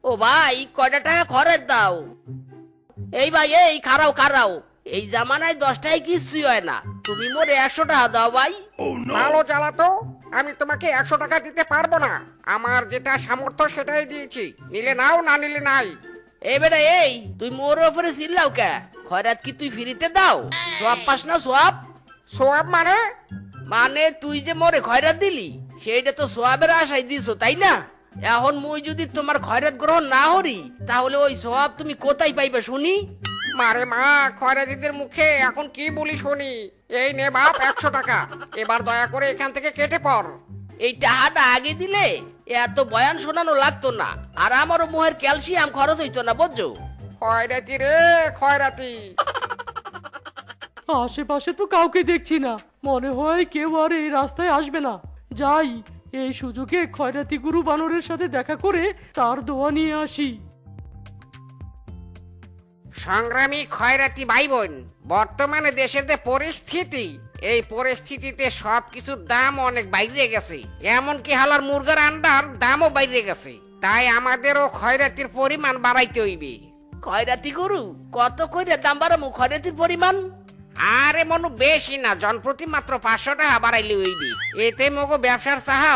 ও ভাই কয়টা টাকা খরচ দাও। এই ভাই এই খারাও খারাও, এই জামানায় 10 টাকায় কিছুই হয় না, তুমি মোরে 100 টাকা দাও ভাই। ভালো চালাতো, আমি তোমাকে 100 টাকা দিতে পারবো না। আমার যেটা সামর্থ্য সেটাই দিয়েছি, নিলে নাও না নিলে নাই। এই বেটা এই, তুই মোর উপরে চিল্লাও কে? খয়রাত কি তুই ফ্রিতে দাও? সোয়াব পাস না সোয়াব? সোয়াব মানে? মানে তুই যে মোরে খয়রাত দিলি সেইটা তো সোয়াবের আশায় দিছো তাই না? এখন মুই যদি তোমার খয়রাত গ্রহণ না করি তাহলে ওই সোয়াব তুমি কোথায় পাইবে শুনি? মারে মা, খয়রাতিদের মুখে এখন কি বলি শুনি। এই নে বাপ 100 টাকা, এবার দয়া করে এখান থেকে কেটে পড়। এই টাকাটা আগে দিলে এত বয়ান শোনানো লাগতো না, আর আমারও মুহের ক্যালসিয়াম খরচ হইতো না বুঝছো? খয়রাতি রে খয়রাতি। আশেপাশে তো কাউকে দেখছি না, মনে হয় কেউ আর এই রাস্তায় আসবে না। যাই, এই সুযোগে খয়রাতি গুরু বানরের সাথে দেখা করে তার দোয়া নিয়ে আসি। সংগ্রামী খয়রাতি ভাই বোন, বর্তমানে দেশের যে পরিস্থিতি, এই পরিস্থিতিতে সবকিছুর দাম অনেক বাইরে গেছে, এমনকি হালার মুরগার আন্ডার দামও বাইরে গেছে। তাই আমাদেরও খয়রাতির পরিমাণ বাড়াইতে হইবে। খয়রাতি গরু কত কইরে দাম বাড়ামু খয়রাতির পরিমাণ? আরে মনু বেশি না, জনপ্রতি মাত্র 500 টাকা বাড়াইলে হইবে। এতে মগো ব্যবসার চাহা